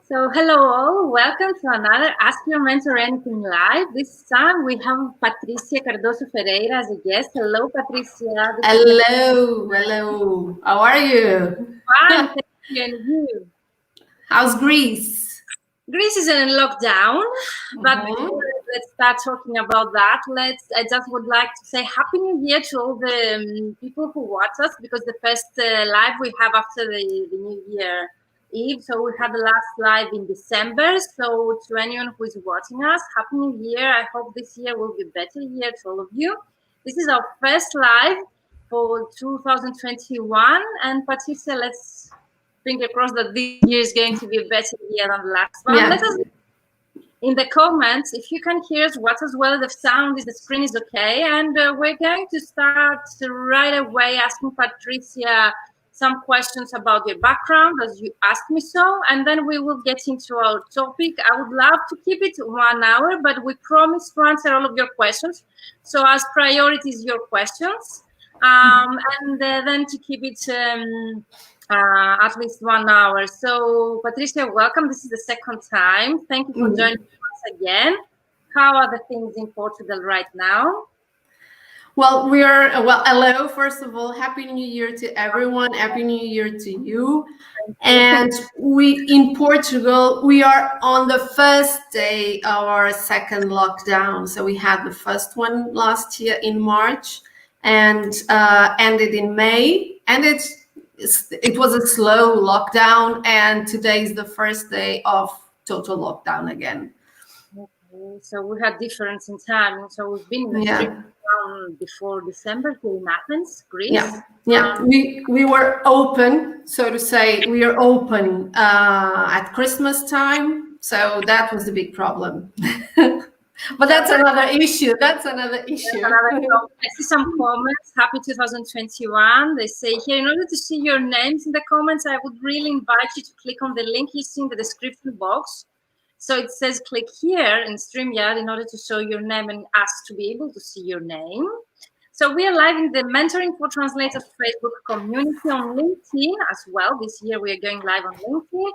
So hello all, welcome to another Ask Your Mentor Anything Live. This time we have Patrícia Cardoso Ferreira as a guest. Hello Patrícia. Hello. How are you? Fine, thank you. And you? How's Greece? Greece is in lockdown, but before let's start talking about that, I just would like to say Happy New Year to all the people who watch us, because the first live we have after the New Year Eve. So we had the last live in December. So to anyone who is watching us, Happy New Year. I hope this year will be a better year to all of you. This is our first live for 2021. And Patricia, let's finger crossed that this year is going to be a better year than the last one. Yeah. Let us in the comments if you can hear us, what as well the sound is, the screen is okay, and we're going to start right away asking Patricia some questions about your background as you asked me so, and then we will get into our topic. I would love to keep it 1 hour, but we promise to answer all of your questions. So as priority is your questions, and then to keep it at least 1 hour. So Patricia, welcome. This is the second time. Thank you for joining us again. How are the things in Portugal right now? Well, hello, first of all, Happy New Year to everyone. Happy New Year to you. And we, in Portugal, we are on the first day of our second lockdown. So we had the first one last year in March and ended in May. And it was a slow lockdown. And today is the first day of total lockdown again. Okay, so we had difference in time. So we've been in a strict lockdown before December here in Athens, Greece. Yeah. We were open, so to say. We are open at Christmas time. So that was the big problem. But that's another issue. I see some comments. Happy 2021. They say here, in order to see your names in the comments, I would really invite you to click on the link you see in the description box. So it says click here in StreamYard in order to show your name and ask to be able to see your name. So we are live in the Mentoring for Translators Facebook community on LinkedIn as well. This year we are going live on LinkedIn,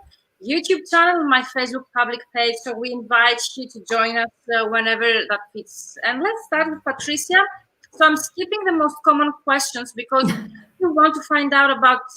YouTube channel, my Facebook public page. So we invite you to join us whenever that fits. And let's start with Patricia. So I'm skipping the most common questions because if you want to find out about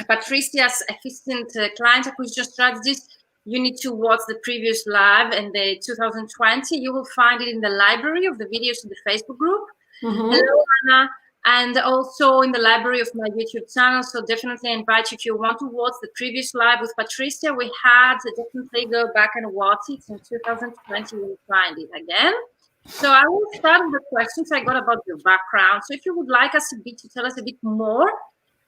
Patricia's efficient client acquisition strategies, you need to watch the previous live in the 2020. You will find it in the library of the videos in the Facebook group. Hello, Anna. And also in the library of my YouTube channel. So definitely invite you, if you want to watch the previous live with Patricia, we had to definitely go back and watch it in 2020. You will find it again. So I will start with the questions I got about your background. So if you would like us to tell us a bit more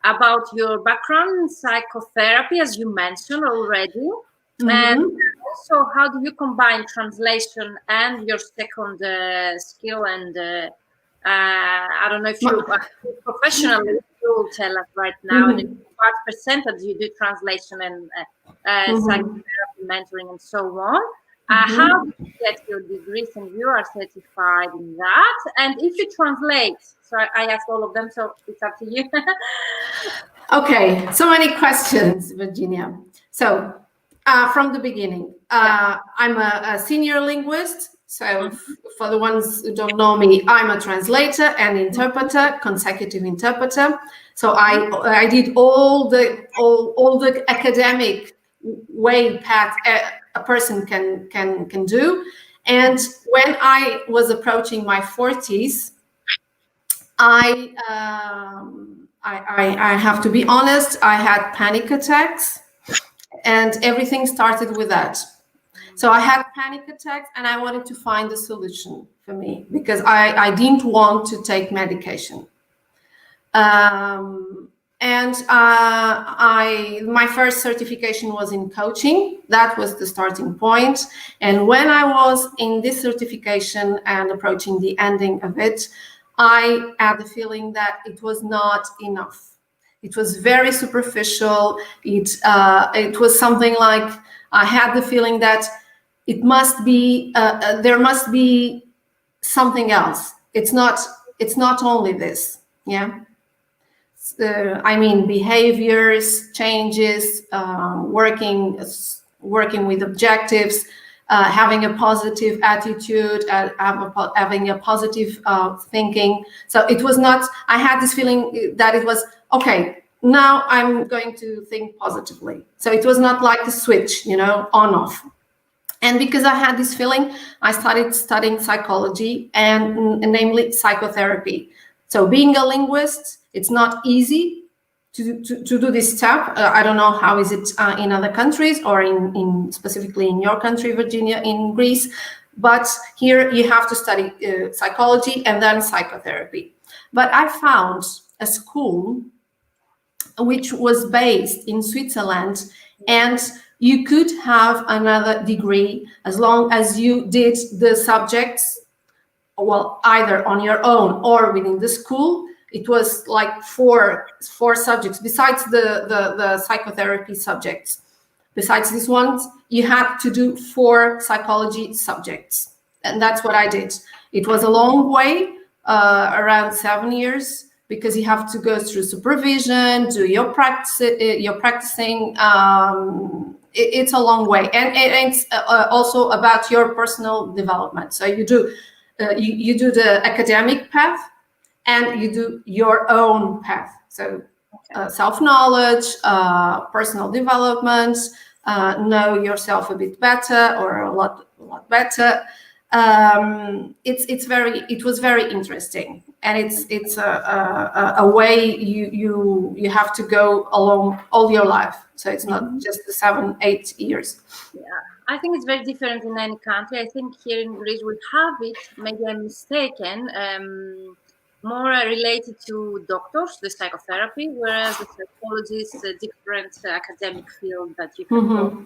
about your background in psychotherapy, as you mentioned already. And also, how do you combine translation and your second skill? And I don't know if you professionally, you will tell us right now, and what percentage you do translation and psychotherapy, mentoring, and so on. How did you get your degrees, and you are certified in that? And if you translate, so I asked all of them, so it's up to you. Okay, so many questions, Virginia. So from the beginning, I'm a senior linguist. So for the ones who don't know me, I'm a translator and interpreter, consecutive interpreter. So I did all the academic way path a person can do. And when I was approaching my 40s, I have to be honest, I had panic attacks, and everything started with that. So I had panic attacks, and I wanted to find a solution for me because I didn't want to take medication. My first certification was in coaching. That was the starting point. And when I was in this certification and approaching the ending of it, I had the feeling that it was not enough. It was very superficial. It was something like I had the feeling that it must be there must be something else. It's not only this. I mean, behaviors, changes, working working with objectives, having a positive attitude, having a positive thinking. So it was not, I had this feeling that it was, okay, now I'm going to think positively. So it was not like a switch, on off. And because I had this feeling, I started studying psychology and namely psychotherapy. So being a linguist, it's not easy to do this step. I don't know how is it in other countries or in specifically in your country, Virginia, in Greece. But here you have to study psychology and then psychotherapy. But I found a school which was based in Switzerland, and you could have another degree as long as you did the subjects, well, either on your own or within the school. It was like four subjects besides the psychotherapy subjects. Besides these ones, you had to do 4 psychology subjects, and that's what I did. It was a long way, around 7 years, because you have to go through supervision, do your practice, your practicing. It's a long way, and it's also about your personal development. So you do you do the academic path, and you do your own path. So self-knowledge, personal development, know yourself a bit better or a lot better. It was very interesting, and it's a way you have to go along all your life. So it's not just the 7-8 years. Yeah, I think it's very different in any country. I think here in Greece we have it, maybe I'm mistaken, more related to doctors, the psychotherapy, whereas the psychology is a different academic field that you can go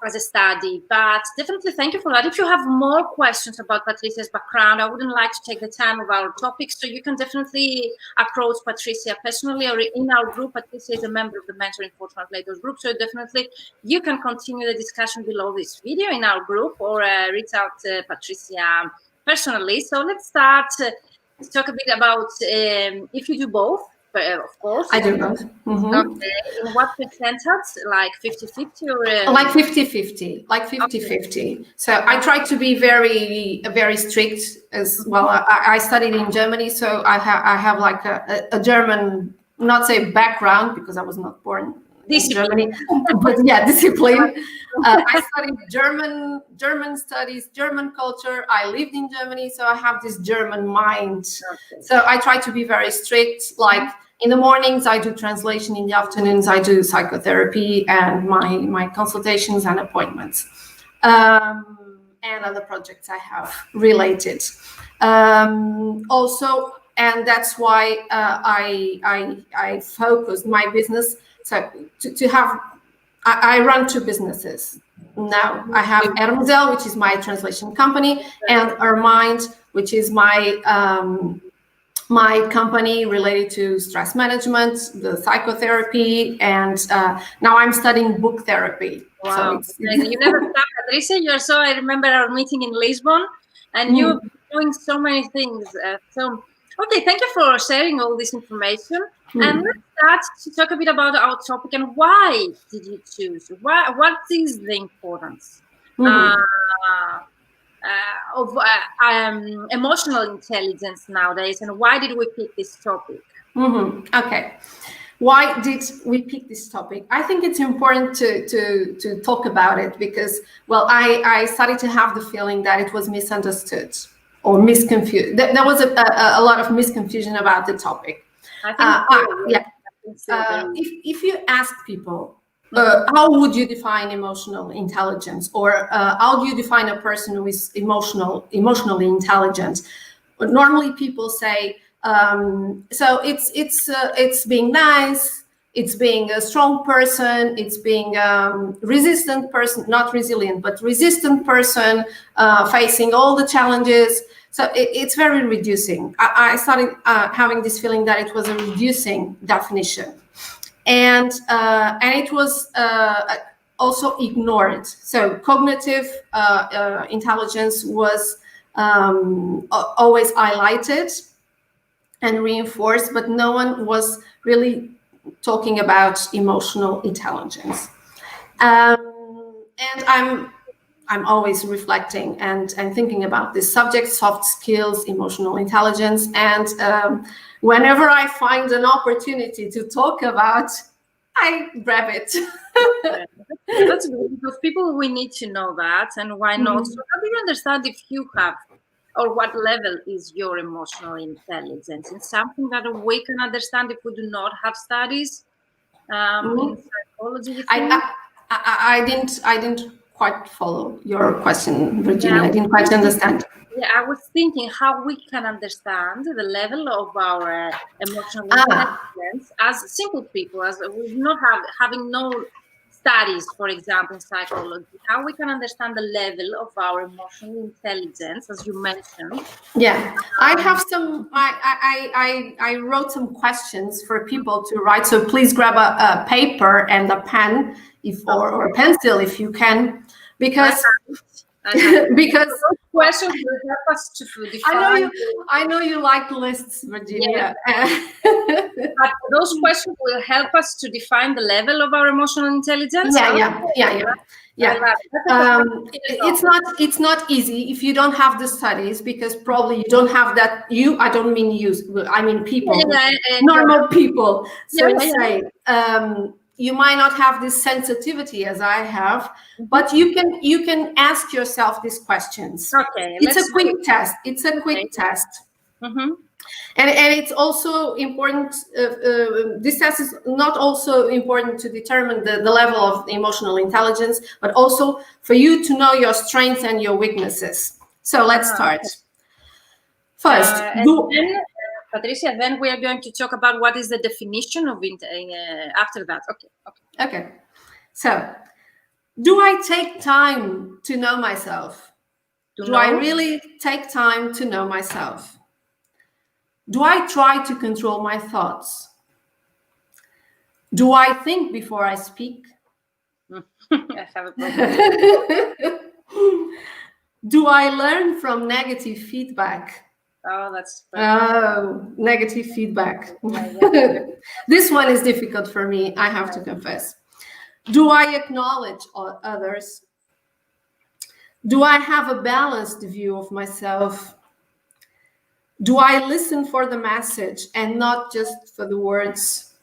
as a study. But definitely thank you for that. If you have more questions about Patricia's background, I wouldn't like to take the time of our topic, so you can definitely approach Patricia personally or in our group. Patricia is a member of the Mentoring for Translators group, so definitely you can continue the discussion below this video in our group or reach out to Patricia personally. So let's start to talk a bit about if you do both. Of course. I do both. Okay. In what percentage? Like 50-50 or? Like 50-50. Like 50-50. Okay. So I try to be very strict as well. I studied in Germany, so I have like a German, not say background, because I was not born in Germany, but yeah, discipline. I studied German studies, German culture. I lived in Germany, so I have this German mind. Okay. So I try to be very strict. Like in the mornings, I do translation. In the afternoons, I do psychotherapy and my consultations and appointments, and other projects I have related. Also, and that's why I focused my business. So to have, I run 2 businesses now. I have Ermzel, which is my translation company, and Ermind, which is my my company related to stress management, the psychotherapy, and now I'm studying book therapy. Wow. So you never stop, Patricia. I remember our meeting in Lisbon, and you're doing so many things. Okay, thank you for sharing all this information. And let's start to talk a bit about our topic and why did you choose? What is the importance of emotional intelligence nowadays, and why did we pick this topic? Okay. Why did we pick this topic? I think it's important to talk about it because, well, I started to have the feeling that it was misunderstood or misconfused. There was a lot of misconfusion about the topic. I think if you ask people, how would you define emotional intelligence, or how do you define a person who is emotionally intelligent? Normally, people say, so it's being nice, it's being a strong person, it's being resistant person, not resilient, but resistant person, facing all the challenges. So it's very reducing. I started having this feeling that it was a reducing definition, and it was also ignored. So cognitive intelligence was always highlighted and reinforced, but no one was really talking about emotional intelligence. And I'm always reflecting and thinking about this subject, soft skills, emotional intelligence. And whenever I find an opportunity to talk about, I grab it. That's good, because people, we need to know that, and why not? So how do you understand if you have, or what level is your emotional intelligence? It's something that we can understand if we do not have studies in psychology. You think? I didn't quite follow your question, Virginia. I didn't quite understand. Yeah, I was thinking how we can understand the level of our emotional intelligence as simple people, as we not having no studies, for example, in psychology, how we can understand the level of our emotional intelligence, as you mentioned. Yeah, I have some. I wrote some questions for people to write. So please grab a paper and a pen, or a pencil if you can, because because those questions will help us to define. I know you like lists, Virginia. Yeah. But those questions will help us to define the level of our emotional intelligence. Yeah. It's not easy if you don't have the studies, because probably you don't have that. I don't mean you. I mean people, normal people. So say you might not have this sensitivity as I have, but you can ask yourself these questions. Okay, it's a quick test. It's a quick test. And it's also important, this test is not also important to determine the level of emotional intelligence, but also for you to know your strengths and your weaknesses. So let's start. First, Patricia, then we are going to talk about what is the definition of it after that. Okay. So, do I take time to know myself? Do I really take time to know myself? Do I try to control my thoughts? Do I think before I speak? I have a problem. Do I learn from negative feedback? Oh, that's negative feedback. This one is difficult for me, I have to confess. Do I acknowledge others? Do I have a balanced view of myself? Do I listen for the message and not just for the words?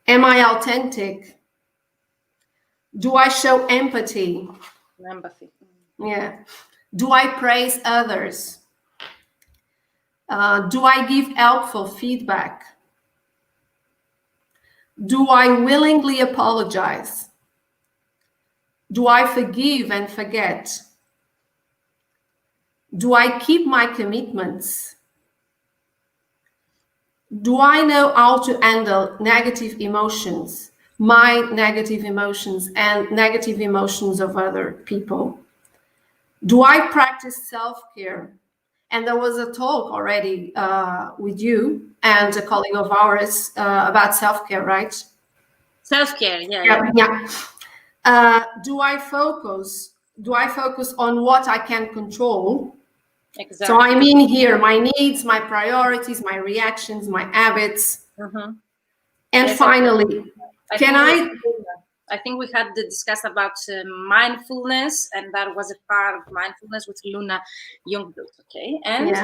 Am I authentic? Do I show empathy? Empathy. Yeah. Do I praise others? Do I give helpful feedback? Do I willingly apologize? Do I forgive and forget? Do I keep my commitments? Do I know how to handle negative emotions, my negative emotions and negative emotions of other people? Do I practice self-care? And there was a talk already with you and a colleague of ours about self-care, right? Self-care, yeah. Do I focus on what I can control? Exactly. So I mean here, my needs, my priorities, my reactions, my habits. And finally, I think we had to discuss about mindfulness, and that was a part of mindfulness with Luna Youngblood. Okay, and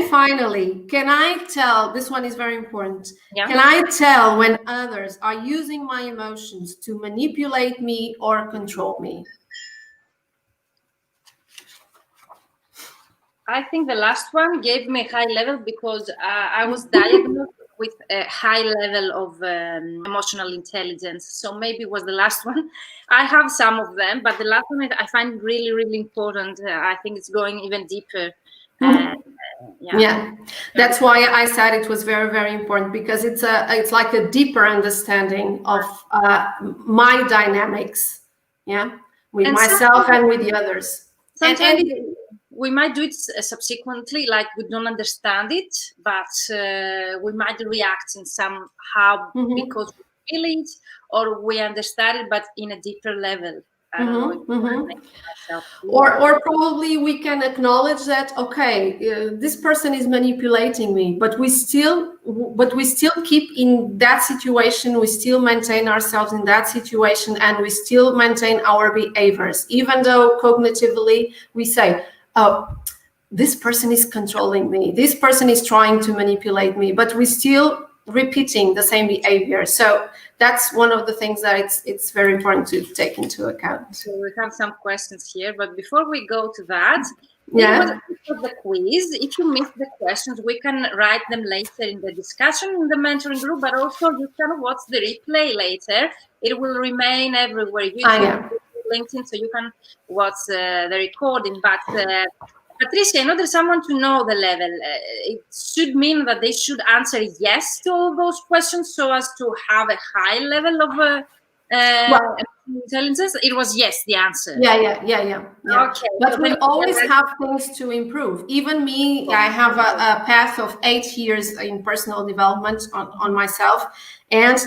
finally, can I tell? This one is very important. Can I tell when others are using my emotions to manipulate me or control me? I think the last one gave me a high level, because I was diagnosed with a high level of emotional intelligence. So maybe it was the last one. I have some of them, but the last one I find really, really important. I think it's going even deeper. That's why I said it was very, very important, because it's like a deeper understanding of my dynamics, with myself and with the others. Sometimes we might do it subsequently, like we don't understand it, but we might react in somehow because we feel it, or we understand it, but in a deeper level. I don't know if Mm-hmm. myself Or probably we can acknowledge that, okay, this person is manipulating me, but we still keep in that situation, we still maintain ourselves in that situation, and we still maintain our behaviors, even though cognitively we say, oh, this person is controlling me, this person is trying to manipulate me, but we still repeating the same behavior. So that's one of the things that it's very important to take into account. So we have some questions here, but before we go to that, yeah, the quiz. If you missed the questions, we can write them later in the discussion in the mentoring group, but also you can watch the replay later. It will remain everywhere, YouTube, LinkedIn, so you can watch the recording. But Patrícia, in order someone to know the level, it should mean that they should answer yes to all those questions so as to have a high level of intelligence. It was yes, the answer. Yeah. Okay. But so we always have things to improve. Even me, I have a path of 8 years in personal development on myself. And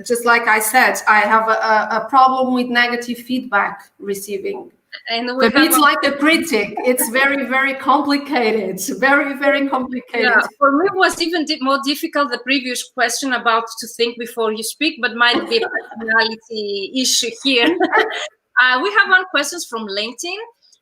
just like I said, I have a problem with negative feedback receiving. And it's like a critic. It's very, very complicated. Very, very complicated. Yeah, for me, it was even more difficult the previous question about to think before you speak, but might be a personality issue here. We have one question from LinkedIn.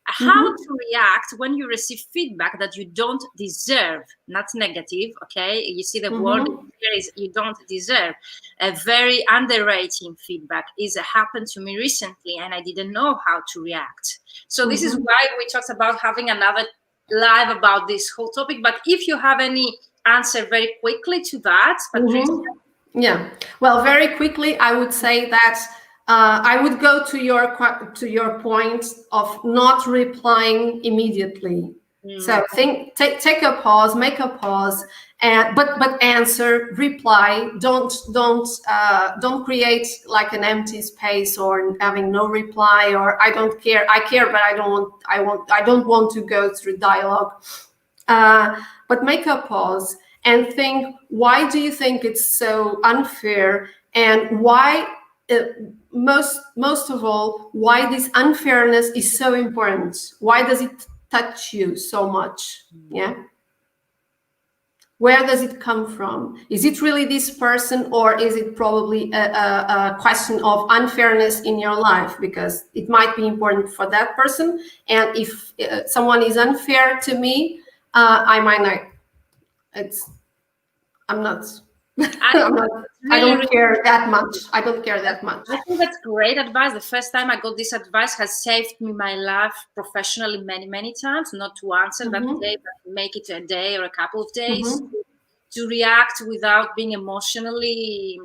How to react when you receive feedback that you don't deserve, not negative, okay? You see the word here is you don't deserve. A very underrating feedback is happened to me recently and I didn't know how to react. So this is why we talked about having another live about this whole topic. But if you have any answer very quickly to that, Patrícia. Yeah, well, very quickly, I would say that I would go to your point of not replying immediately. So take a pause, make a pause, but answer, reply. Don't create like an empty space or having no reply or I don't care. I care, but I don't want to go through dialogue. But make a pause and think, why do you think it's so unfair, and why? Most of all, why this unfairness is so important? Why does it touch you so much? Yeah. Where does it come from? Is it really this person, or is it probably a question of unfairness in your life? Because it might be important for that person, and if someone is unfair to me, I might not. I'm not. I don't care that much. I think that's great advice. The first time I got this advice has saved me my life professionally many times. Not to answer that day, but make it a day or a couple of days to react without being emotionally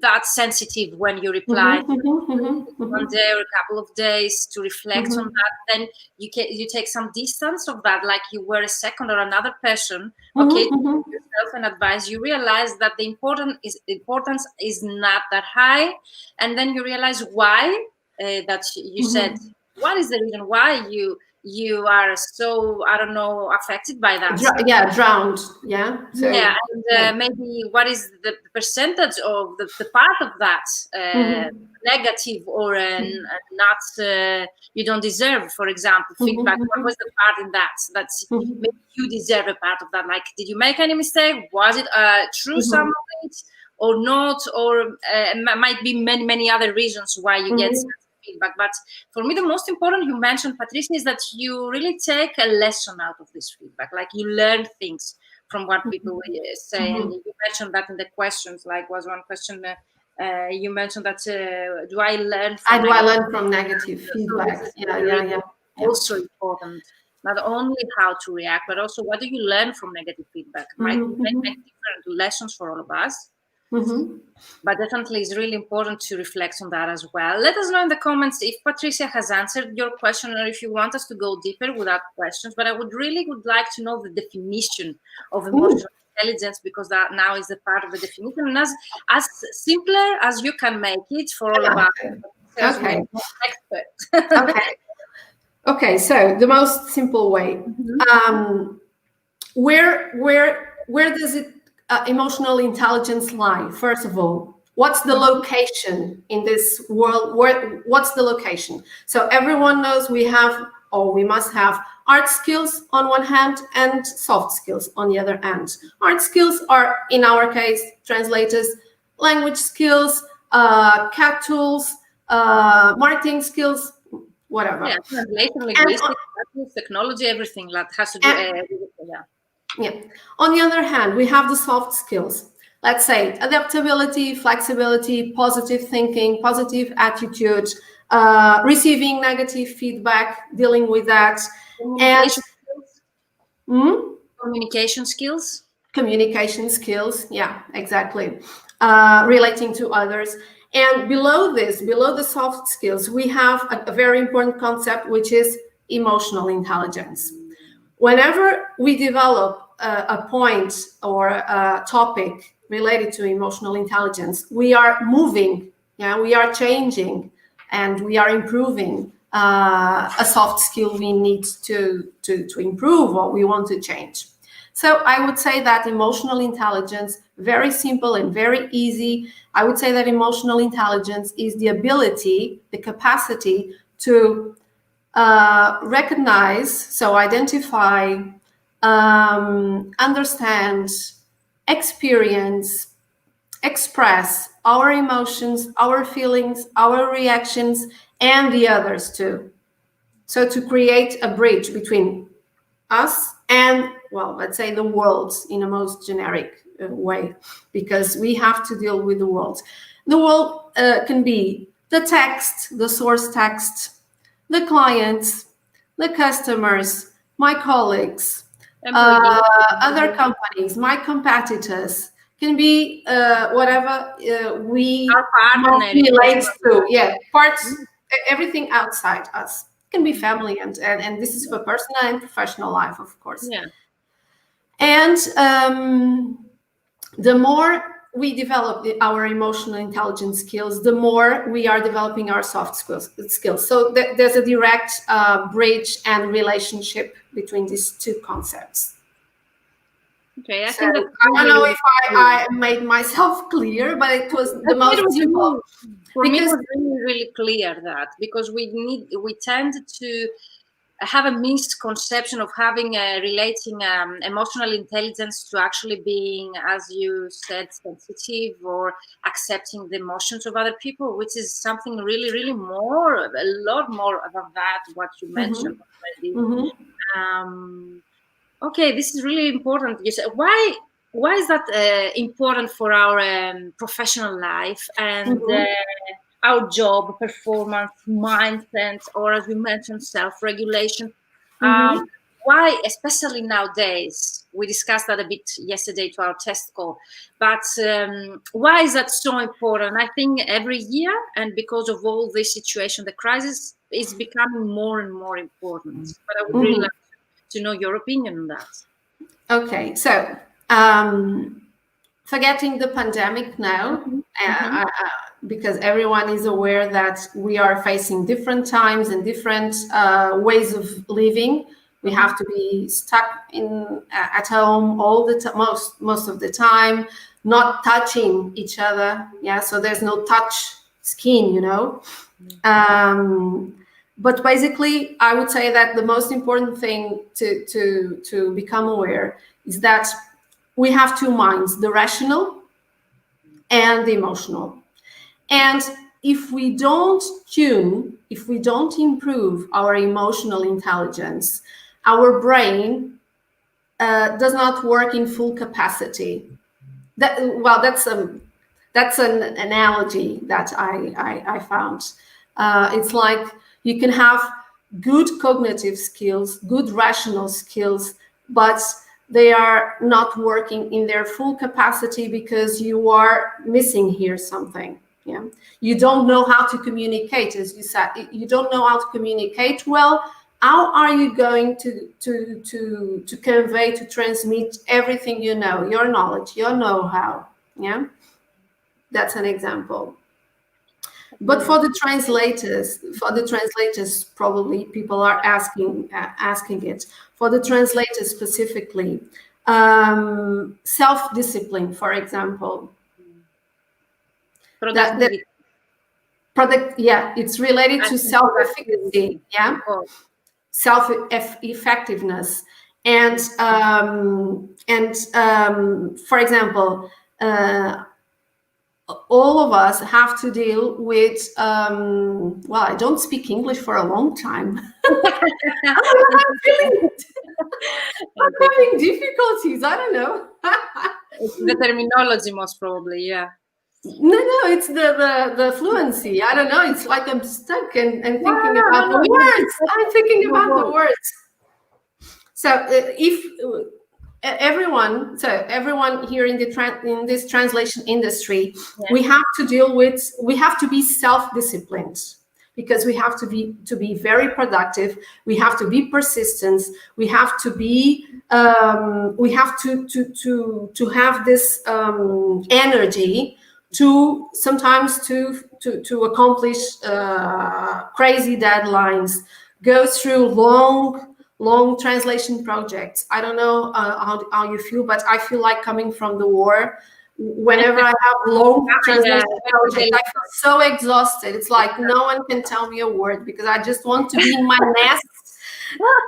that sensitive when you reply. One day or a couple of days to reflect on that. Then you take some distance of that, like you were a second or another person. Okay, yourself and advice. You realize that the importance is not that high, and then you realize why that you said. What is the reason why you are so, I don't know, affected by that? Drowned. Yeah. So, and maybe what is the percentage of the part of that negative or not you don't deserve, for example, feedback. What was the part in that maybe you deserve a part of that? Like, did you make any mistake? Was it true some of it or not? Or might be many other reasons why you get feedback. But for me, the most important, you mentioned, Patrícia, is that you really take a lesson out of this feedback. Like you learn things from what people say. And you mentioned that in the questions, like was one question, you mentioned that, do I learn from negative feedback? Yeah. Also important. Not only how to react, but also what do you learn from negative feedback? Might make different lessons for all of us. But definitely it's really important to reflect on that as well. Let us know in the comments if Patrícia has answered your question or if you want us to go deeper without questions. But I would like to know the definition of emotional intelligence, because that now is a part of the definition, and as simpler as you can make it for all of us. Okay, so the most simple way. Where does it emotional intelligence lie? First of all, What's the location in this world? What's the location? So everyone knows we must have art skills on one hand and soft skills on the other hand. Art skills are, in our case, translators, language skills, CAT tools, marketing skills, whatever. Yeah, translation, linguistics, technology, everything that has to do with it. Yeah. On the other hand, we have the soft skills. Let's say adaptability, flexibility, positive thinking, positive attitude, receiving negative feedback, dealing with that, Communication and communication skills. Yeah, exactly. Relating to others. And below the soft skills, we have a very important concept, which is emotional intelligence. Whenever we develop a point or a topic related to emotional intelligence, we are moving, we are changing, and we are improving a soft skill we need to improve or we want to change. So I would say that emotional intelligence, very simple and very easy. I would say that emotional intelligence is the ability, the capacity to recognize, so identify, understand, experience, express our emotions, our feelings, our reactions, and the others too. So to create a bridge between us and, well, let's say the world in a most generic way, because we have to deal with the world. The world can be the text, the source text, the clients, the customers, my colleagues, other companies, my competitors, can be whatever we relate to. Yeah, parts, everything outside us. It can be family, and this is for personal and professional life, of course. Yeah. And the more we develop our emotional intelligence skills, the more we are developing our soft skills. So there's a direct bridge and relationship between these two concepts. Okay, I think that I don't know if I made myself clear, but it was the most simple. For me, it was really, really clear that, because we tend to have a misconception of having relating emotional intelligence to actually being, as you said, sensitive or accepting the emotions of other people, which is something really, really more, a lot more about that, what you mentioned already. Okay, this is really important. You said, why is that important for our professional life and our job performance, mindset, or as we mentioned, self-regulation? Why, especially nowadays, we discussed that a bit yesterday to our test call, but why is that so important? I think every year, and because of all this situation, the crisis is becoming more and more important. But I would really like to know your opinion on that. Okay, so forgetting the pandemic now, because everyone is aware that we are facing different times and different ways of living. We have to be stuck at home all the most of the time, not touching each other. Yeah, so there's no touch skin, you know. But basically, I would say that the most important thing to become aware is that we have two minds, the rational and the emotional. And if we don't improve our emotional intelligence, our brain does not work in full capacity. That's an analogy that I found. It's like you can have good cognitive skills, good rational skills, but they are not working in their full capacity because you are missing here something. Yeah, you don't know how to communicate, as you said. You don't know how to communicate well. How are you going to convey, to transmit everything you know, your knowledge, your know-how? Yeah, that's an example. But for the translators, probably people are asking it. For the translators specifically, self-discipline, for example. Productivity. It's related to self-efficacy, self-effectiveness, and for example, all of us have to deal with well, I don't speak English for a long time. I'm having difficulties. I don't know. It's the terminology, most probably. Yeah. No, it's the fluency. I don't know. It's like I'm stuck and thinking about the words. I'm thinking about the words. So if everyone here in this translation industry, we have to be self-disciplined, because we have to be very productive. We have to be persistent. We have to be we have to have this energy to sometimes to accomplish crazy deadlines, go through long translation projects. I don't know how you feel, but I feel like, coming from the war, whenever I have long translation projects, I feel so exhausted. It's like no one can tell me a word, because I just want to be in my nest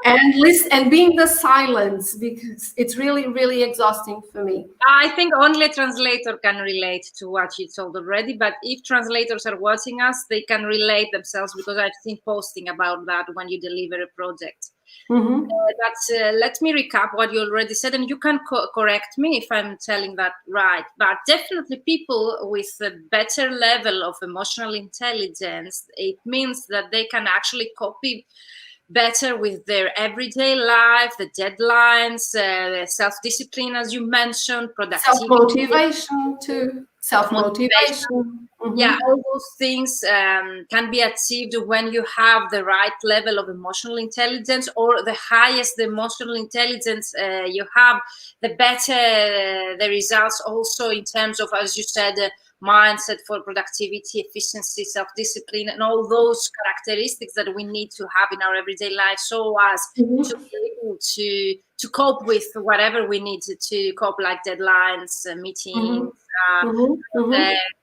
and listen and be in the silence, because it's really, really exhausting for me. I think only a translator can relate to what you told already, but if translators are watching us, they can relate themselves, because I've seen posting about that when you deliver a project. Let me recap what you already said, and you can correct me if I'm telling that right. But definitely people with a better level of emotional intelligence, it means that they can actually copy better with their everyday life, the deadlines, the self-discipline, as you mentioned, productivity. Self-motivation too. Self-motivation. Yeah, all those things can be achieved when you have the right level of emotional intelligence, or the highest the emotional intelligence you have, the better the results also in terms of, as you said, mindset for productivity, efficiency, self-discipline, and all those characteristics that we need to have in our everyday life, so as to be able to cope with whatever we need to cope, like deadlines, meetings,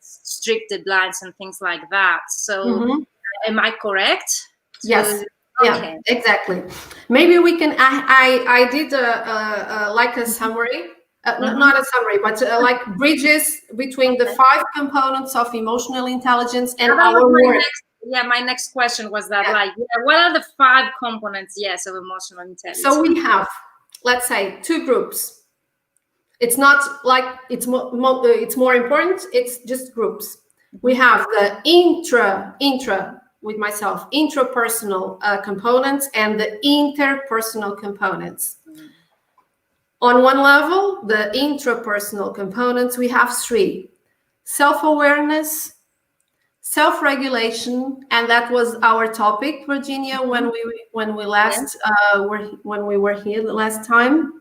strict deadlines and things like that. So am I correct? Yes. Okay. Yeah, exactly. Maybe we can, I did like a summary, not a summary, but like bridges between the 5 components of emotional intelligence and our work. My next question was that, what are the 5 components, of emotional intelligence? So we have, let's say, 2 groups. It's not like it's more important. It's just groups. We have the intrapersonal components and the interpersonal components. On one level, the intrapersonal components, we have 3: self-awareness, self-regulation, and that was our topic, Virginia, when we were here the last time.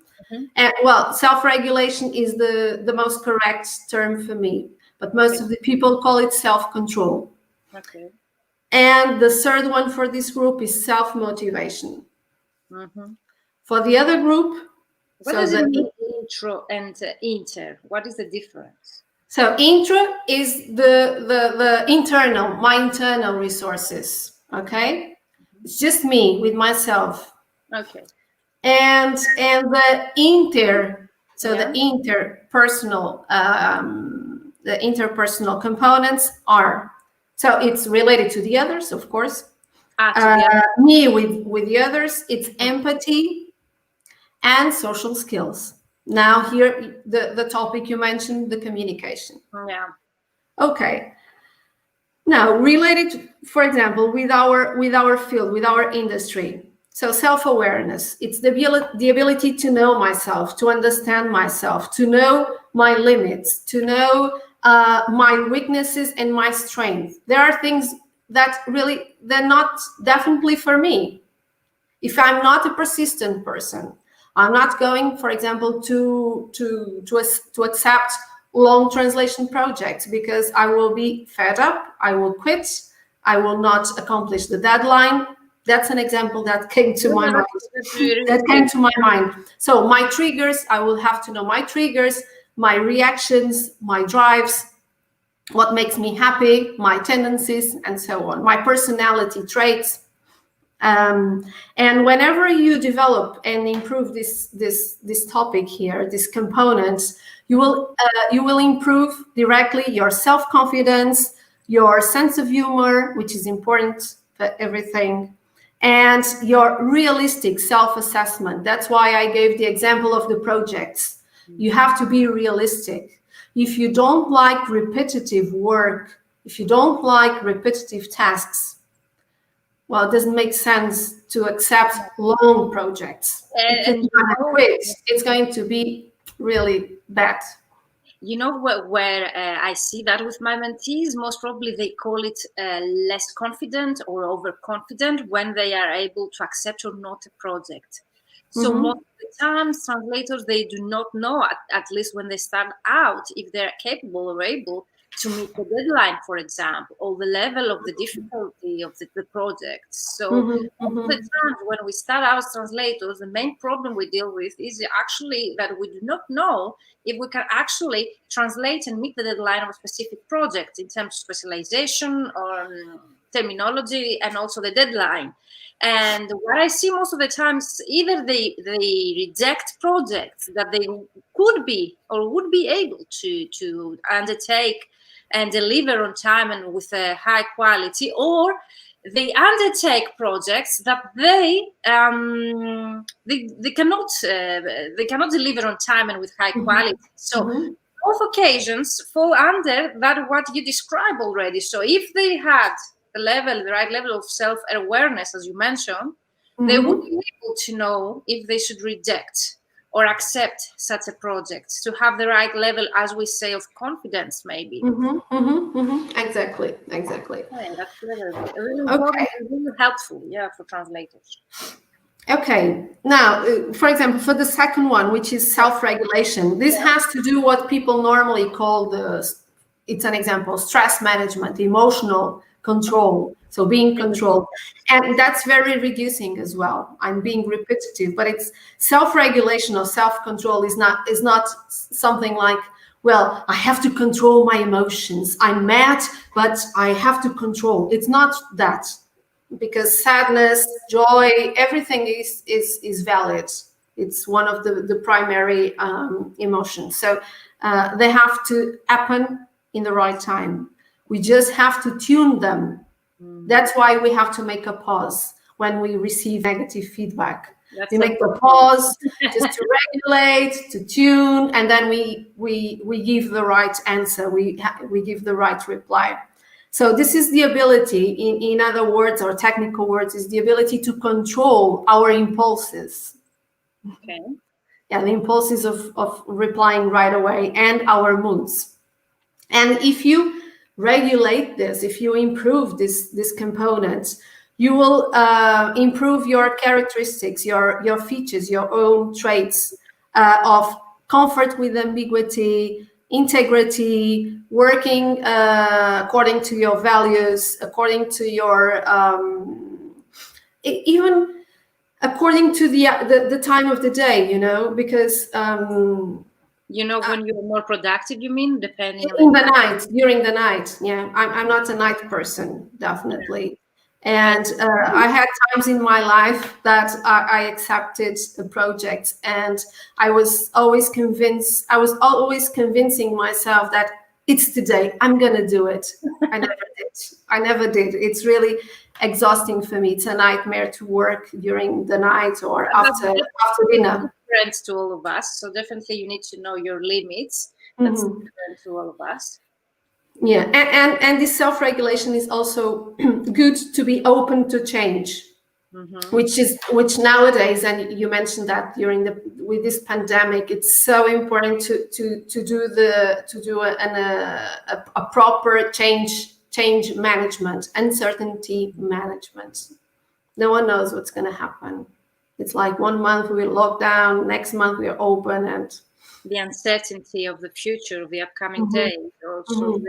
And well, self-regulation is the most correct term for me, but most of the people call it self-control. Okay. And the third one for this group is self-motivation. For the other group, what does it mean, intro and inter? What is the difference? So intra is the internal, my internal resources. Okay, it's just me with myself. Okay. And the inter, so the interpersonal components are, so it's related to the others, of course. Me with the others, it's empathy and social skills. Now here, the topic you mentioned, the communication. Yeah. Okay. Now related, for example, with our field, with our industry. So self-awareness, it's the ability to know myself, to understand myself, to know my limits, to know my weaknesses and my strengths. There are things that really, they're not definitely for me. If I'm not a persistent person, I'm not going, for example, to accept long translation projects, because I will be fed up, I will quit, I will not accomplish the deadline. That's an example that came to my mind. So my triggers, I will have to know my triggers, my reactions, my drives. what makes me happy, my tendencies, and so on, my personality traits. And whenever you develop and improve this topic here, these components, you will improve directly your self-confidence, your sense of humor, which is important for everything, and your realistic self-assessment. That's why I gave the example of the projects. You have to be realistic. If you don't like repetitive work, if you don't like repetitive tasks, well, it doesn't make sense to accept long projects. And it's going to be really bad. You know where I see that with my mentees, most probably they call it less confident or overconfident when they are able to accept or not a project. So most of the times, translators, they do not know, at least when they start out, if they're capable or able to meet the deadline, for example, or the level of the difficulty of the project. So most of the times when we start out as translators, the main problem we deal with is actually that we do not know if we can actually translate and meet the deadline of a specific project in terms of specialization or terminology and also the deadline. And what I see most of the times, either they reject projects that they could be or would be able to undertake and deliver on time and with a high quality, or they undertake projects that they cannot deliver on time and with high quality. So both occasions fall under that what you described already. So if they had the right level of self-awareness, as you mentioned, they would be able to know if they should reject or accept such a project, to have the right level, as we say, of confidence, maybe. Exactly. Yeah, that's really important and really helpful, for translators. Okay, now, for example, for the second one, which is self-regulation, this has to do what people normally call it's an example, stress management, emotional control, so being controlled. And that's very reducing as well. I'm being repetitive, but it's self-regulation or self-control is not something like, well, I have to control my emotions. I'm mad, but I have to control. It's not that. Because sadness, joy, everything is valid. It's one of the primary emotions. So they have to happen in the right time. We just have to tune them. That's why we have to make a pause when we receive negative feedback. We make a pause just to regulate, to tune, and then we give the right answer. We give the right reply. So this is the ability, in other words, or technical words, is the ability to control our impulses. Okay. Yeah, the impulses of replying right away and our moods. And if you regulate this, if you improve this component, you will improve your characteristics, your features, your own traits of comfort with ambiguity, integrity, working according to your values, according to your even according to the time of the day, because when you're more productive, you mean, depending in the night, during the night. Yeah, I'm not a night person, definitely. And I had times in my life that I accepted a project, and I was always convincing myself that it's today, I'm gonna do it. I never did. It's really exhausting for me. It's a nightmare to work during the night or after dinner. Different to all of us. So definitely you need to know your limits. That's different to all of us. Yeah, and this self-regulation is also good to be open to change, which nowadays, and you mentioned that with this pandemic, it's so important to do a proper change management, uncertainty management. No one knows what's going to happen. It's like 1 month we're locked down, next month we're open, and the uncertainty of the future, of the upcoming days, also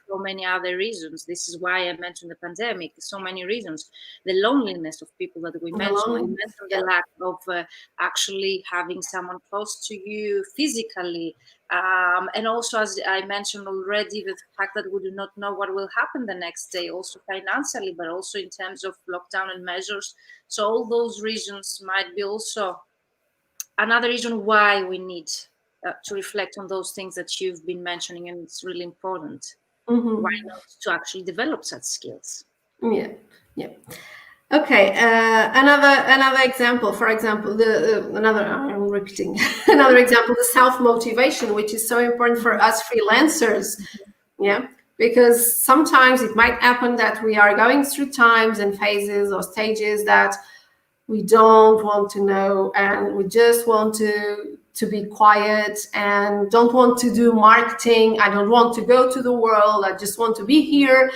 so many other reasons. This is why I mentioned the pandemic. So many reasons. The loneliness of people that we mentioned. The lack of actually having someone close to you physically, And also, as I mentioned already, the fact that we do not know what will happen the next day, also financially, but also in terms of lockdown and measures. So all those reasons might be also another reason why we need to reflect on those things that you've been mentioning, and it's really important. Why not to actually develop such skills? Yeah, yeah. Okay, another example. For example, I'm repeating another example: the self-motivation, which is so important for us freelancers. Yeah, because sometimes it might happen that we are going through times and phases or stages that we don't want to know, and we just want to be quiet and don't want to do marketing. I don't want to go to the world. I just want to be here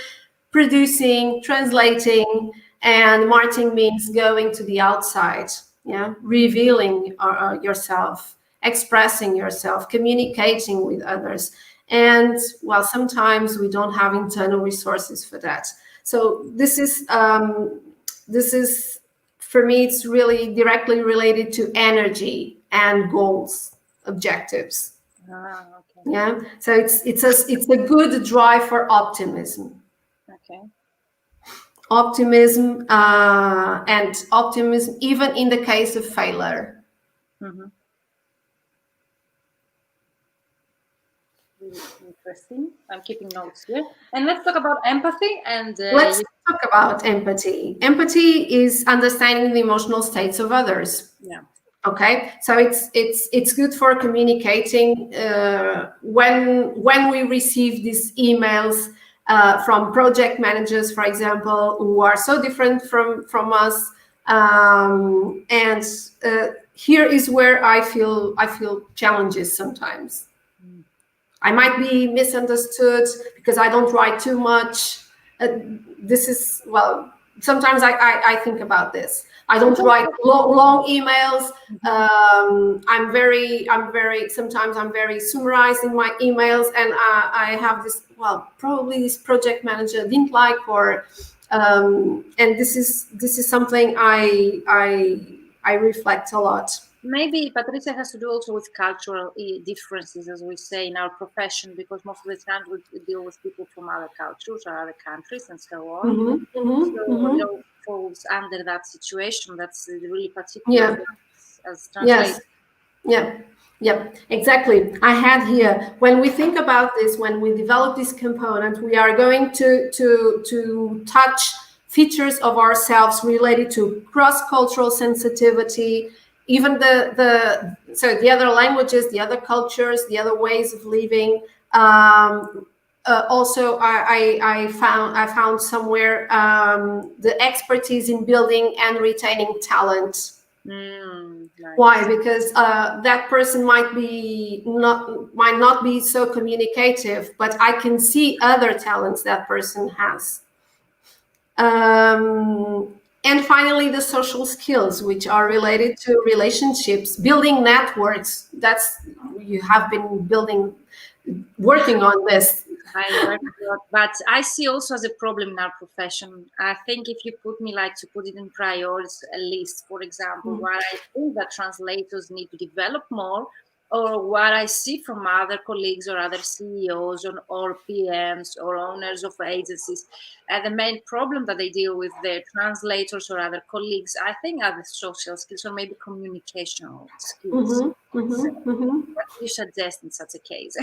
producing, translating, and marketing means going to the outside, yeah, revealing yourself, expressing yourself, communicating with others. And well, sometimes we don't have internal resources for that. So this is for me, it's really directly related to energy and goals, objectives. Okay. Yeah, so it's a good drive for optimism. Okay. Optimism and optimism, even in the case of failure. Really interesting. I'm keeping notes here. And let's talk about empathy. And let's talk about empathy. Empathy is understanding the emotional states of others. Yeah. Okay, so it's good for communicating when we receive these emails from project managers, for example, who are so different from us, and here is where I feel challenges sometimes. I might be misunderstood because I don't write too much. This is, well, sometimes I think about this. I don't write long emails. Sometimes I'm very summarized in my emails, and I have this, well, probably this project manager didn't like, or and this is something I reflect a lot. Maybe Patrícia has to do also with cultural differences, as we say in our profession, because most of the time we deal with people from other cultures or other countries and so on. It all falls under that situation. That's really particular as translators. Yeah, exactly. I had here, when we think about this, when we develop this component, we are going to touch features of ourselves related to cross-cultural sensitivity, even the other languages, the other cultures, the other ways of living. Also, I found somewhere the expertise in building and retaining talent. Nice. Why? Because that person might not be so communicative, but I can see other talents that person has. And finally, the social skills, which are related to relationships, building networks. You have been working on this. I work a lot, but I see also as a problem in our profession. I think if you put me to put it in priorities, a list, for example, what I think that translators need to develop more, or what I see from other colleagues or other CEOs or PMs or owners of agencies, the main problem that they deal with their translators or other colleagues, I think, are the social skills or maybe communicational skills. What do you suggest in such a case?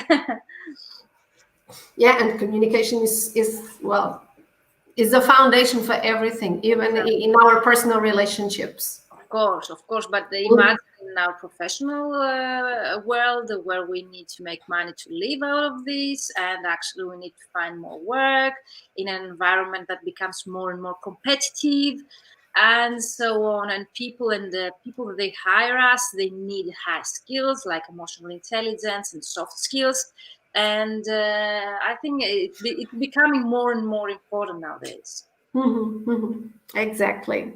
Yeah, and communication is the foundation for everything, even in our personal relationships. Of course, but imagine in our professional world where we need to make money to live out of this, and actually we need to find more work in an environment that becomes more and more competitive, and so on. And the people that they hire us, they need high skills like emotional intelligence and soft skills. And I think it's becoming more and more important nowadays. Exactly.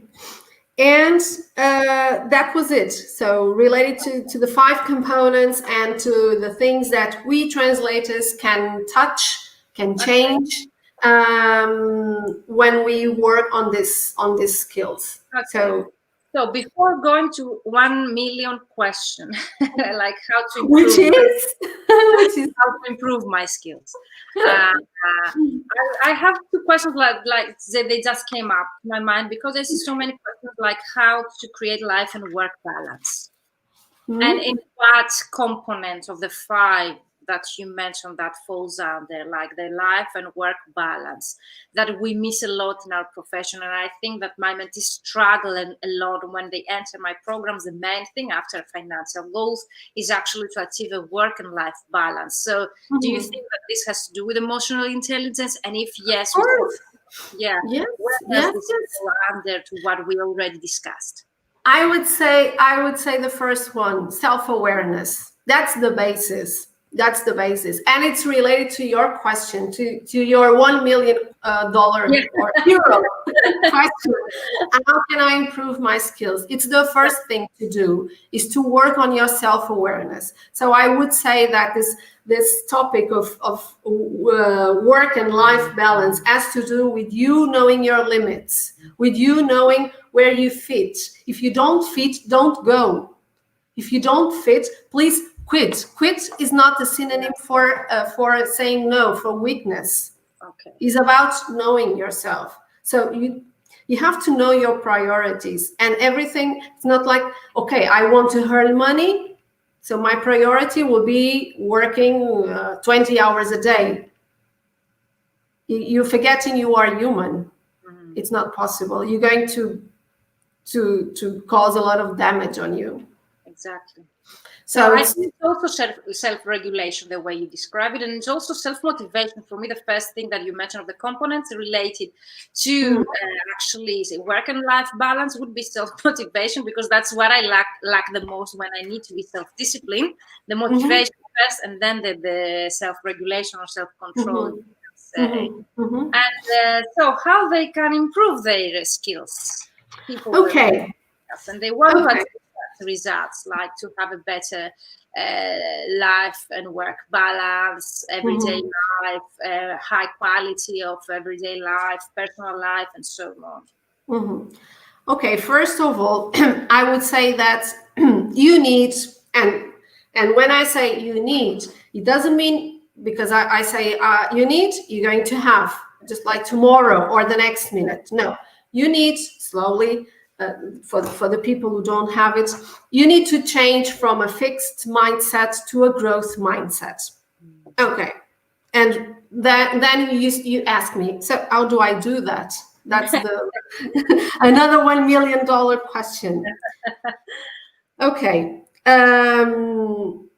And that was it. So related to the 5 components and to the things that we translators can touch, can change when we work on these skills. So So before going to 1 million question, like how to improve, which is how to improve my skills. I have two questions like they just came up to my mind because I see so many questions like how to create life and work balance. And in what component of the 5 that you mentioned that falls under, like the life and work balance, that we miss a lot in our profession. And I think that my mentees struggle a lot when they enter my programs. The main thing after financial goals is actually to achieve a work and life balance. So do you think that this has to do with emotional intelligence? And if yes, where does this go under to what we already discussed? I would say the first one, self-awareness. That's the basis. And it's related to your question, to your $1 million or euro question. How can I improve my skills? It's the first thing to do is to work on your self-awareness. So I would say that this topic of work and life balance has to do with you knowing your limits, with you knowing where you fit. If you don't fit, don't go. If you don't fit, please quit. Quit is not a synonym for saying no, for weakness. Okay. It's about knowing yourself. So you have to know your priorities and everything. It's not like, okay, I want to earn money, so my priority will be working 20 hours a day. You're forgetting you are human. It's not possible. You're going to cause a lot of damage on you. Exactly. So I think it's also self-regulation, the way you describe it, and it's also self-motivation. For me, the first thing that you mentioned of the components related to actually work and life balance would be self-motivation, because that's what I lack the most when I need to be self-disciplined. The motivation first, and then the self-regulation or self-control. And so how they can improve their skills. People and they want to achieve results, like to have a better life and work balance, everyday life, high quality of everyday life, personal life, and so on. Okay, first of all, I would say that you need, and when I say you need, it doesn't mean because I say you need, you're going to have just like tomorrow or the next minute. No, you need slowly. For the people who don't have it, you need to change from a fixed mindset to a growth mindset. Okay, and then you ask me, so how do I do that? That's the another $1 million question. Okay, and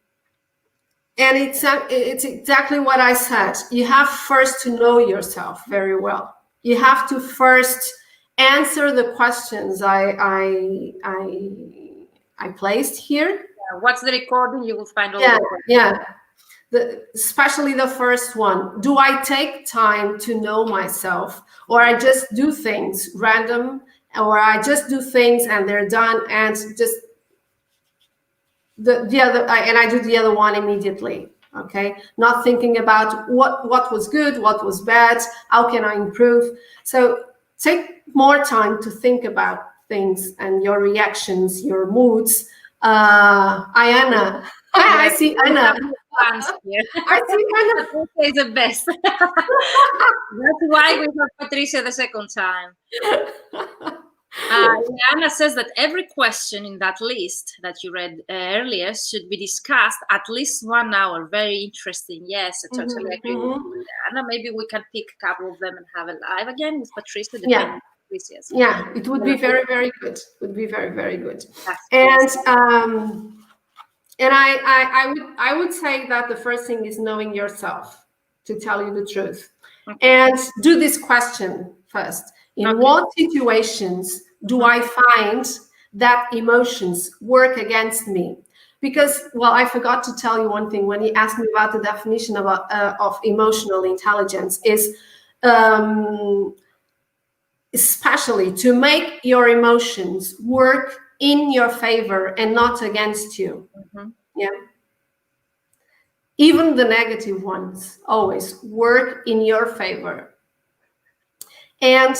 it's exactly what I said. You have first to know yourself very well. You have to first answer the questions I placed here. What's the recording? You will find all the questions. Especially the first one. Do I take time to know myself, or I just do things random, or I just do things and they're done, and just the other, and I do the other one immediately. Okay, not thinking about what was good, what was bad, how can I improve. So take more time to think about things and your reactions, your moods. Ayana, I see Anna. I see Anna. Is the best. That's why we have Patrícia the second time. Anna says that every question in that list that you read earlier should be discussed at least 1 hour. Very interesting. Yes, I totally agree with you, Anna. Maybe we can pick a couple of them and have a live again with Patrícia. Yeah, it would be very, very good. Would be very, very good. And I would say that the first thing is knowing yourself, to tell you the truth. And do this question first. In what situations do I find that emotions work against me? Because, well, I forgot to tell you one thing when you asked me about the definition of emotional intelligence is especially to make your emotions work in your favor and not against you. Yeah. Even the negative ones always work in your favor. And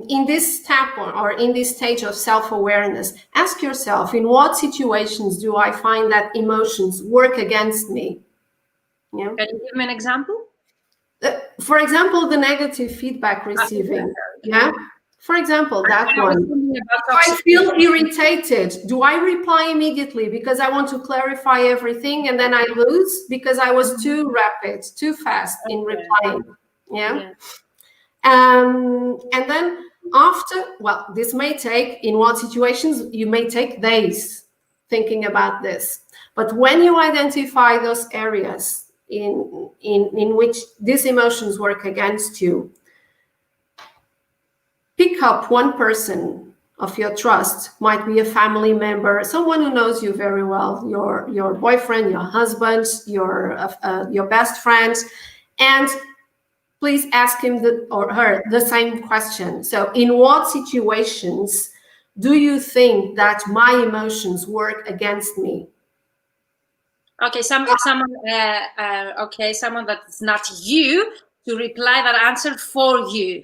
in this step or in this stage of self-awareness, ask yourself, in what situations do I find that emotions work against me? Yeah. Can you give me an example? For example, the negative feedback receiving. Yeah. For example, that one. If I feel irritated, do I reply immediately because I want to clarify everything and then I lose because I was too rapid, too fast in replying? Yeah. And then after, well, this may take, in what situations, you may take days thinking about this. But when you identify those areas in which these emotions work against you, pick up one person of your trust, might be a family member, someone who knows you very well, your boyfriend, your husband, your best friend, and please ask him or her the same question. So, in what situations do you think that my emotions work against me? Okay, someone that's not you to reply that answer for you.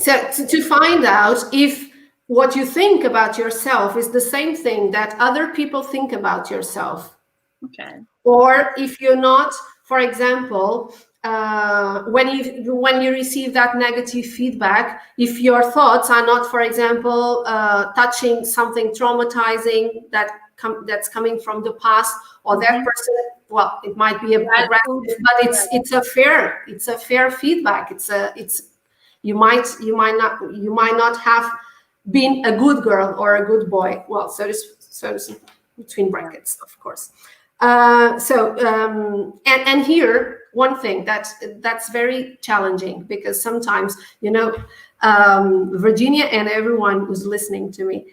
So to find out if what you think about yourself is the same thing that other people think about yourself. Okay. Or if you're not, for example, when you receive that negative feedback, if your thoughts are not, for example, touching something traumatizing that's coming from the past, or that person, well, it might be aggressive, but it's a fair feedback. You might not have been a good girl or a good boy. Well, so between brackets, of course. And here, one thing that's very challenging, because sometimes, Virginia and everyone who's listening to me,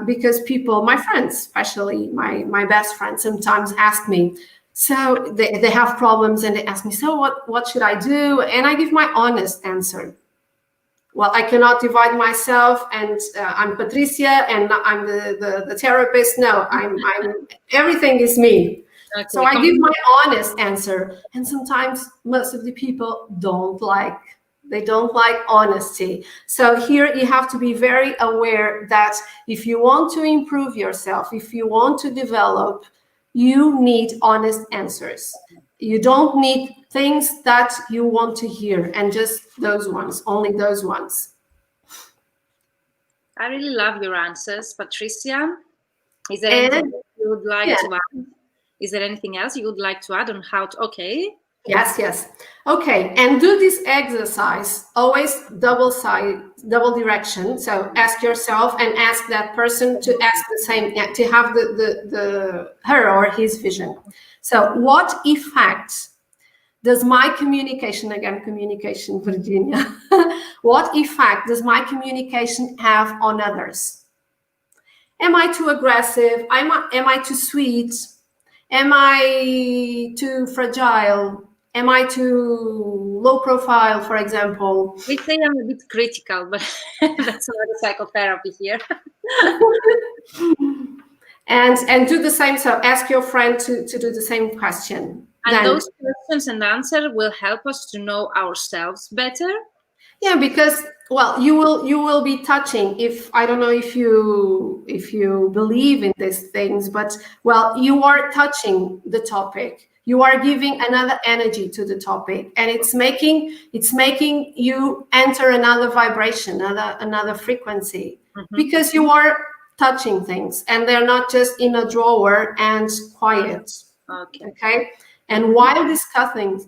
because people, my friends, especially my best friends, sometimes ask me, so they have problems and they ask me, so what should I do? And I give my honest answer. Well, I cannot divide myself and I'm Patrícia and I'm the therapist. No, I'm everything is me. Okay. So I give my honest answer. And sometimes most of the people don't like honesty. So here you have to be very aware that if you want to improve yourself, if you want to develop, you need honest answers. You don't need things that you want to hear, and just those ones, only those ones. I really love your answers, Patrícia. Is there anything you would like to add? Is there anything else you would like to add on how to? Okay. Yes. Okay, and do this exercise always double direction. So ask yourself and ask that person to ask the same, to have the her or his vision. So what effect does my communication, Virginia, what effect does my communication have on others? Am I too aggressive? Am I too sweet? Am I too fragile? Am I too low profile, for example? We say I'm a bit critical, but that's another psychotherapy here. And do the same. So ask your friend to do the same question. And those questions and answers will help us to know ourselves better. Yeah, because, well, you will be touching, if I don't know if you believe in these things, but, well, you are touching the topic. You are giving another energy to the topic, and it's making you enter another vibration, another frequency, because you are touching things, and they're not just in a drawer and quiet. Okay. And while discussing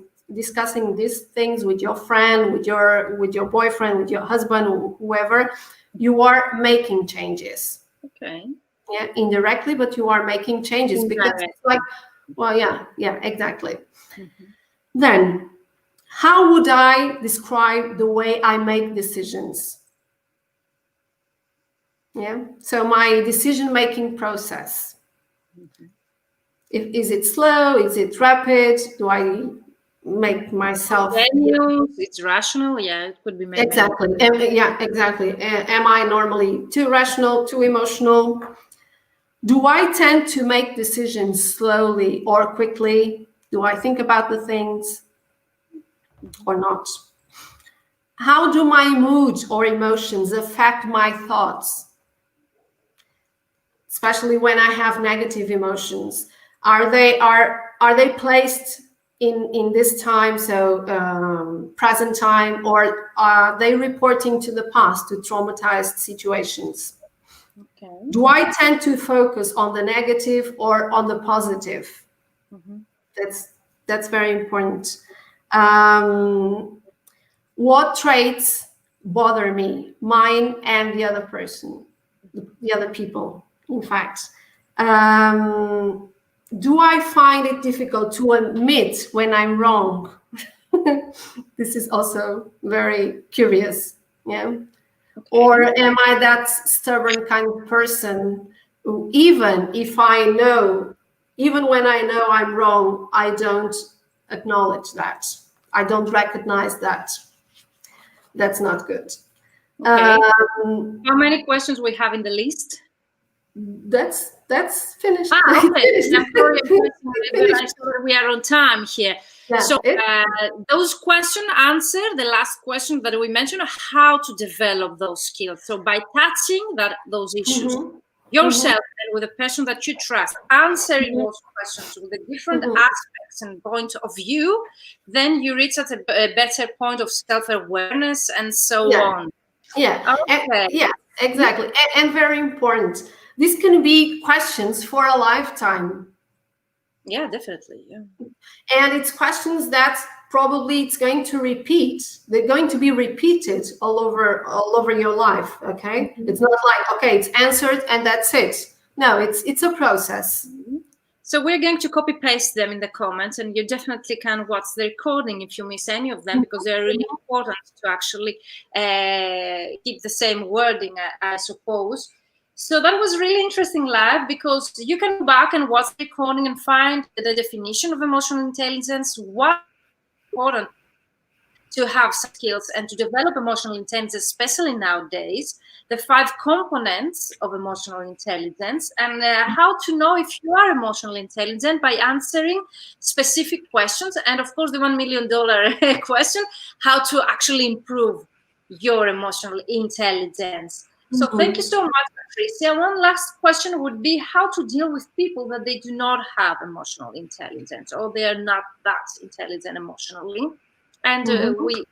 these things with your friend, with your boyfriend, with your husband, or whoever, you are making changes. Okay. Yeah, indirectly, but you are making changes because it's like, well, yeah, exactly. Then, how would I describe the way I make decisions? Yeah, so my decision-making process. Is it slow? Is it rapid? Do I make myself? It's rational. Yeah, it could be made. Exactly. Exactly. Am I normally too rational, too emotional? Do I tend to make decisions slowly or quickly? Do I think about the things or not? how do my mood or emotions affect my thoughts? Especially when I have negative emotions. Are they placed in this time, so present time, or are they reporting to the past, to traumatized situations? Okay. Do I tend to focus on the negative or on the positive? That's very important. What traits bother me, mine and the other person, the other people, in fact? Do I find it difficult to admit when I'm wrong? This is also very curious, yeah. Okay. Or am I that stubborn kind of person who, even when I know I'm wrong, I don't acknowledge that. I don't recognize that. That's not good. Okay. How many questions we have in the list? That's finished. Okay. I'm sorry, I'm sure we are on time here. Yeah, so those questions answer the last question that we mentioned, how to develop those skills. So by touching those issues yourself and with a person that you trust, answering those questions with the different aspects and point of view, then you reach at a better point of self-awareness and so on. Yeah. Okay. Yeah, exactly. And very important. This can be questions for a lifetime. Yeah, definitely. Yeah. And it's questions that probably it's going to repeat. They're going to be repeated all over your life. Okay. It's not like, okay, it's answered and that's it. No, it's a process. So we're going to copy paste them in the comments, and you definitely can watch the recording if you miss any of them, because they're really important to actually keep the same wording, I suppose. So that was really interesting live, because you can go back and watch the recording and find the definition of emotional intelligence, what's important to have skills and to develop emotional intelligence, especially nowadays, the 5 components of emotional intelligence, and how to know if you are emotionally intelligent by answering specific questions. And of course, the $1 million question, how to actually improve your emotional intelligence. So thank you so much, Patricia. One last question would be how to deal with people that they do not have emotional intelligence, or they are not that intelligent emotionally. And we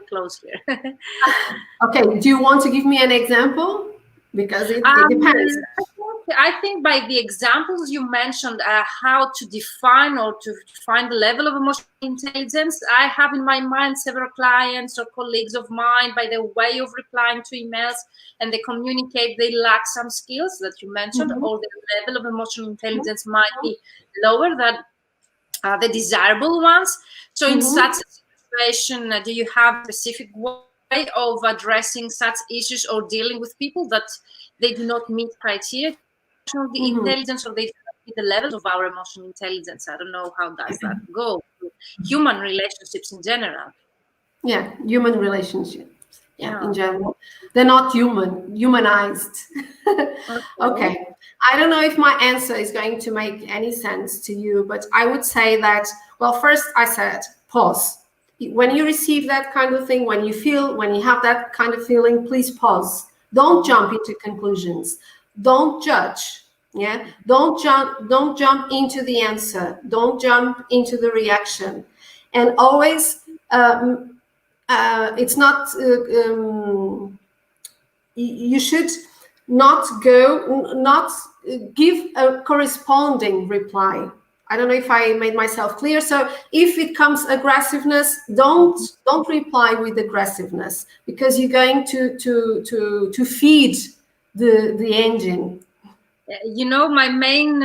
close here. Okay. Do you want to give me an example? Because it depends. I think by the examples you mentioned, how to define or to find the level of emotional intelligence, I have in my mind several clients or colleagues of mine, by the way of replying to emails, and they communicate they lack some skills that you mentioned, or the level of emotional intelligence might be lower than the desirable ones. So in such a situation, do you have a specific way of addressing such issues or dealing with people that they do not meet criteria of the intelligence, or they do not meet the levels of our emotional intelligence? I don't know, how does that go? Human relationships in general. Yeah, human relationships. Yeah, in general. They're not humanized. Okay. I don't know if my answer is going to make any sense to you, but I would say that, well, first I said, pause. When you receive that kind of thing, when you have that kind of feeling, please pause. Don't jump into conclusions. Don't judge. Yeah. Don't jump into the answer. Don't jump into the reaction. And always, it's not, you should not give a corresponding reply. I don't know if I made myself clear. So if it comes aggressiveness, don't reply with aggressiveness, because you're going to feed the engine. You know, my main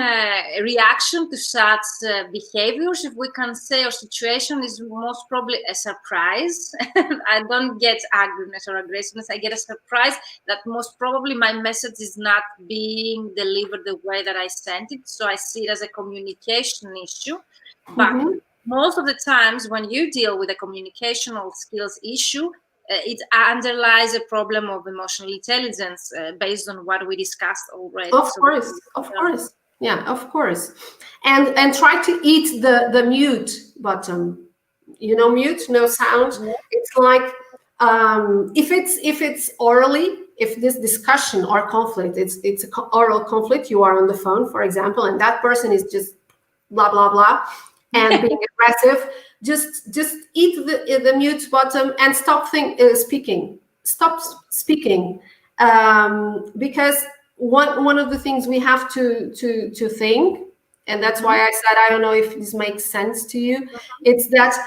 reaction to such behaviors, if we can say, or situation, is most probably a surprise. I don't get angriness or aggressiveness. I get a surprise that most probably my message is not being delivered the way that I sent it. So I see it as a communication issue. But most of the times when you deal with a communicational skills issue, it underlies a problem of emotional intelligence based on what we discussed already. Of course. Yeah, of course. And try to eat the mute button. You know, mute, no sound. It's like if it's orally, if this discussion or conflict, it's an oral conflict, you are on the phone, for example, and that person is just blah blah blah and being aggressive, just hit the mute button and stop speaking. Stop speaking, because one of the things we have to think, and that's why I said I don't know if this makes sense to you. It's that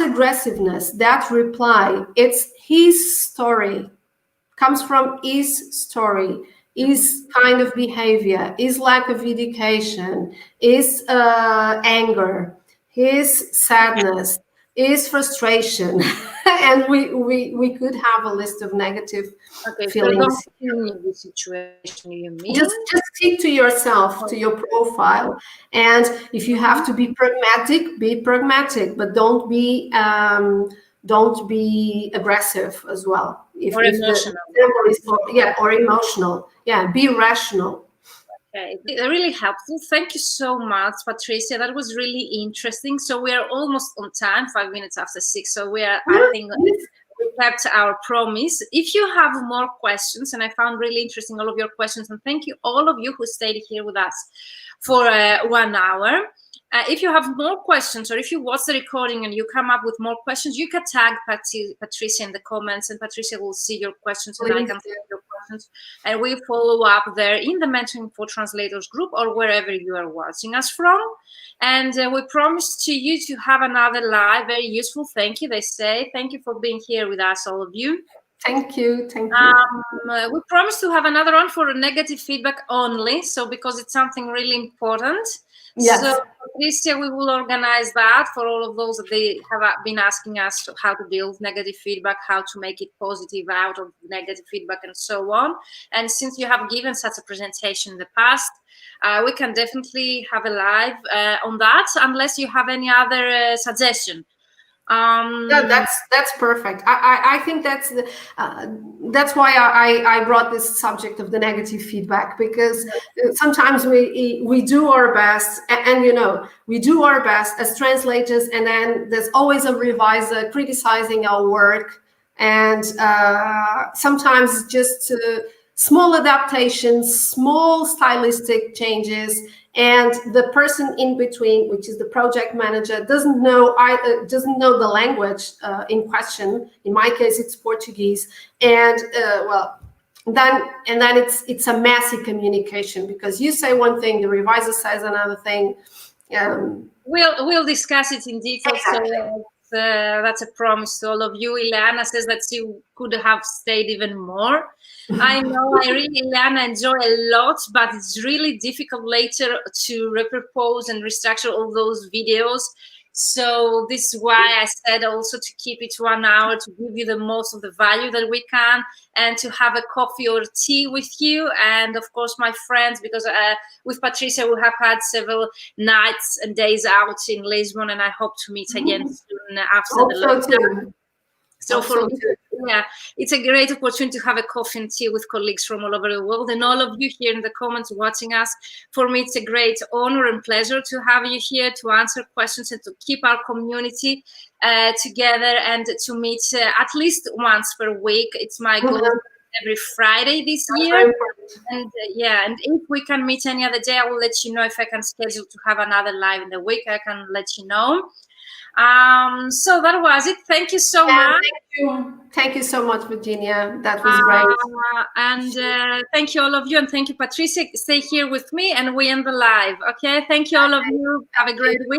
aggressiveness, that reply, it's his story, comes from his story, his kind of behavior, his lack of education, his anger, his sadness, his frustration. And we could have a list of negative feelings. So don't the situation, you mean? Just stick to yourself, to your profile. And if you have to be pragmatic, but don't be aggressive as well. Or emotional. Or emotional. Yeah, be rational. Okay, really helpful. Thank you so much, Patricia. That was really interesting. So we are almost on time, 5 minutes after 6. So we are, I think, we kept our promise. If you have more questions, and I found really interesting all of your questions, and thank you all of you who stayed here with us for 1 hour. If you have more questions, or if you watch the recording and you come up with more questions, you can tag Patricia in the comments, and Patricia will see your questions, and I can see your questions, and we follow up there in the Mentoring for Translators group or wherever you are watching us from. And we promise to you to have another live, very useful. Thank you, they say. Thank you for being here with us, all of you. Thank you. Thank you. We promise to have another one for negative feedback only, so because it's something really important. Yes. So Patricia, we will organize that for all of those that they have been asking us how to deal with negative feedback, how to make it positive out of negative feedback, and so on. And since you have given such a presentation in the past, we can definitely have a live on that, unless you have any other suggestion. No, that's perfect. I think that's why I brought this subject of the negative feedback, because sometimes we do our best, and you know, we do our best as translators, and then there's always a reviser criticizing our work, and sometimes just small adaptations, small stylistic changes, and the person in between, which is the project manager, doesn't know the language in question. In my case, it's Portuguese, and then it's a messy communication, because you say one thing, the reviser says another thing. We'll discuss it in detail. So that's a promise to all of you. Ileana says that she could have stayed even more. I know, Ileana, enjoy a lot, but it's really difficult later to repurpose and restructure all those videos. So this is why I said also to keep it 1 hour, to give you the most of the value that we can, and to have a coffee or tea with you. And of course, my friends, because with Patricia, we have had several nights and days out in Lisbon, and I hope to meet again soon after the lockdown. So for me, yeah, it's a great opportunity to have a coffee and tea with colleagues from all over the world, and all of you here in the comments watching us. For me, it's a great honor and pleasure to have you here to answer questions and to keep our community together, and to meet at least once per week. It's my goal every Friday this year. And and if we can meet any other day, I will let you know. If I can schedule to have another live in the week, I can let you know. So that was it. Thank you so much. Thank you so much, Virginia. That was great. And thank you all of you, and thank you, Patricia. Stay here with me, and we end the live. Okay, thank you all of you. Have a great week.